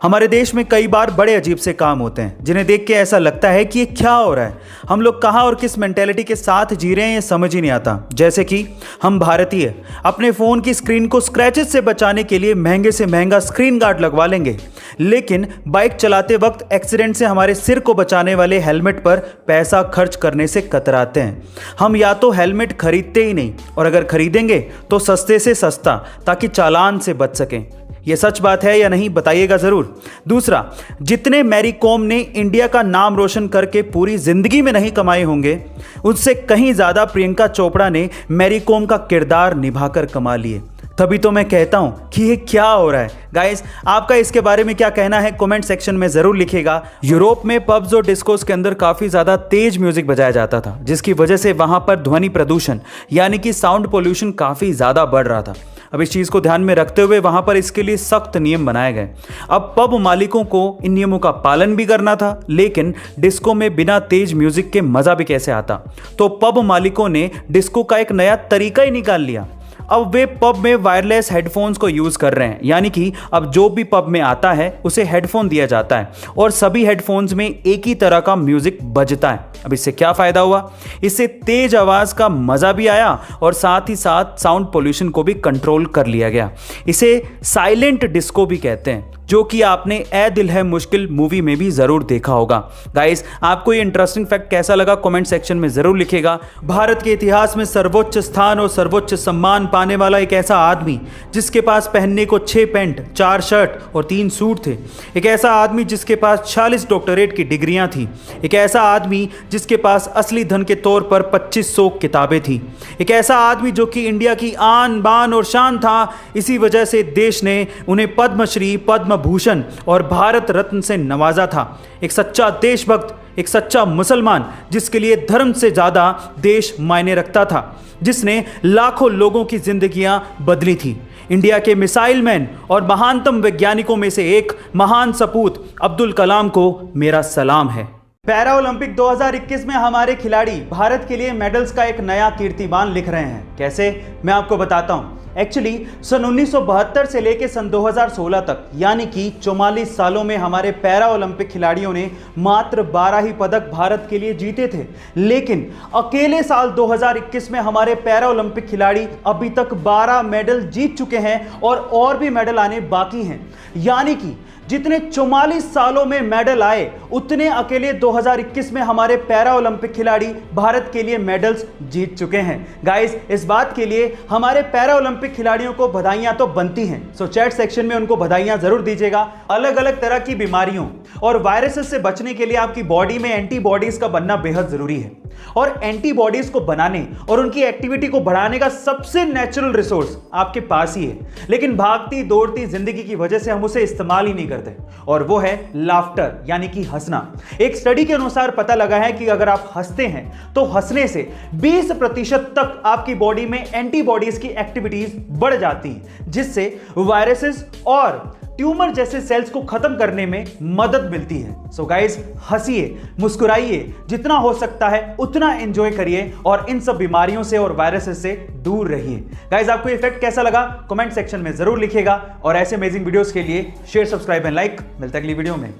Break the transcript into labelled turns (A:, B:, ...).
A: हमारे देश में कई बार बड़े अजीब से काम होते हैं जिन्हें देख के ऐसा लगता है कि ये क्या हो रहा है। हम लोग कहाँ और किस मेंटेलिटी के साथ जी रहे हैं ये समझ ही नहीं आता। जैसे कि हम भारतीय अपने फ़ोन की स्क्रीन को स्क्रैचेस से बचाने के लिए महंगे से महंगा स्क्रीन गार्ड लगवा लेंगे, लेकिन बाइक चलाते वक्त एक्सीडेंट से हमारे सिर को बचाने वाले हेलमेट पर पैसा खर्च करने से कतराते हैं। हम या तो हेलमेट खरीदते ही नहीं, और अगर खरीदेंगे तो सस्ते से सस्ता, ताकि चालान से बच सकें। ये सच बात है या नहीं बताइएगा ज़रूर। दूसरा, जितने मैरी कॉम ने इंडिया का नाम रोशन करके पूरी ज़िंदगी में नहीं कमाए होंगे, उससे कहीं ज़्यादा प्रियंका चोपड़ा ने मैरी कॉम का किरदार निभाकर कमा लिए। तभी तो मैं कहता हूँ कि ये क्या हो रहा है। गाइस, आपका इसके बारे में क्या कहना है कमेंट सेक्शन में ज़रूर लिखिएगा। यूरोप में पब्स और डिस्कोस के अंदर काफ़ी ज़्यादा तेज म्यूज़िक बजाया जाता था, जिसकी वजह से वहाँ पर ध्वनि प्रदूषण यानी कि साउंड पोल्यूशन काफ़ी ज़्यादा बढ़ रहा था। अब इस चीज़ को ध्यान में रखते हुए वहाँ पर इसके लिए सख्त नियम बनाए गए। अब पब मालिकों को इन नियमों का पालन भी करना था, लेकिन डिस्को में बिना तेज म्यूज़िक के मज़ा भी कैसे आता। तो पब मालिकों ने डिस्को का एक नया तरीका ही निकाल लिया। अब वे पब में वायरलेस हेडफोन्स को यूज़ कर रहे हैं, यानी कि अब जो भी पब में आता है उसे हेडफोन दिया जाता है और सभी हेडफोन्स में एक ही तरह का म्यूज़िक बजता है। अब इससे क्या फ़ायदा हुआ? इससे तेज आवाज़ का मज़ा भी आया और साथ ही साथ साउंड पोल्यूशन को भी कंट्रोल कर लिया गया। इसे साइलेंट डिस्को भी कहते हैं, जो कि आपने ए दिल है मुश्किल मूवी में भी ज़रूर देखा होगा। गाइस, आपको ये इंटरेस्टिंग फैक्ट कैसा लगा कमेंट सेक्शन में ज़रूर लिखिएगा। भारत के इतिहास में सर्वोच्च स्थान और सर्वोच्च सम्मान पाने वाला एक ऐसा आदमी जिसके पास पहनने को 6 पैंट, 4 शर्ट और 3 सूट थे। एक ऐसा आदमी जिसके पास 46 डॉक्टरेट की डिग्रियां थी। एक ऐसा आदमी जिसके पास असली धन के तौर पर 2500 किताबें थी। एक ऐसा आदमी जो कि इंडिया की आन बान और शान था। इसी वजह से देश ने उन्हें पद्मश्री, पद्म भूषण और भारत रत्न से नवाजा था। एक सच्चा देशभक्त, एक सच्चा मुसलमान जिसके लिए धर्म से ज्यादा देश मायने रखता था, जिसने लाखों लोगों की जिंदगियां बदली थी। इंडिया के मिसाइल मैन और महानतम वैज्ञानिकों में से एक महान सपूत अब्दुल कलाम को मेरा सलाम है। पैरा ओलंपिक 2021 में हमारे खिलाड़ी भारत के लिए मेडल्स का एक नया कीर्तिमान लिख रहे हैं। कैसे? मैं आपको बताता हूं। एक्चुअली सन 1972 से लेकर सन 2016 तक, यानी कि 44 सालों में हमारे पैरा ओलंपिक खिलाड़ियों ने मात्र 12 ही पदक भारत के लिए जीते थे। लेकिन अकेले साल 2021 में हमारे पैरा ओलंपिक खिलाड़ी अभी तक 12 मेडल जीत चुके हैं और भी मेडल आने बाकी हैं। यानी कि जितने 44 सालों में मेडल आए, उतने अकेले 2021 में हमारे पैरा ओलंपिक खिलाड़ी भारत के लिए मेडल्स जीत चुके हैं। गाइस, इस बात के लिए हमारे पैरा ओलंपिक खिलाड़ियों को बधाइयां तो बनती हैं, सो चैट सेक्शन में उनको बधाइयां जरूर दीजिएगा। अलग अलग तरह की बीमारियों और वायरसेस से बचने के लिए आपकी बॉडी में एंटीबॉडीज का बनना बेहद जरूरी है, और एंटीबॉडीज को बनाने और उनकी एक्टिविटी को बढ़ाने का सबसे नेचुरल रिसोर्स आपके पास ही है। लेकिन भागती दौड़ती जिंदगी की वजह से हम उसे इस्तेमाल ही नहीं करते, और वो है लाफ्टर, यानी कि हंसना। एक स्टडी के अनुसार पता लगा है कि अगर आप हंसते हैं तो हंसने से 20% तक आपकी बॉडी में एंटीबॉडीज की एक्टिविटीज बढ़ जाती है, जिससे वायरसेस और ट्यूमर जैसे सेल्स को खत्म करने में मदद मिलती है। सो गाइस, हंसिए, मुस्कुराइए, जितना हो सकता है उतना एंजॉय करिए और इन सब बीमारियों से और वायरसेस से दूर रहिए। गाइस, आपको ये फैक्ट कैसा लगा कमेंट सेक्शन में जरूर लिखिएगा, और ऐसे अमेजिंग वीडियोस के लिए शेयर, सब्सक्राइब एंड लाइक। मिलते हैं अगली वीडियो में।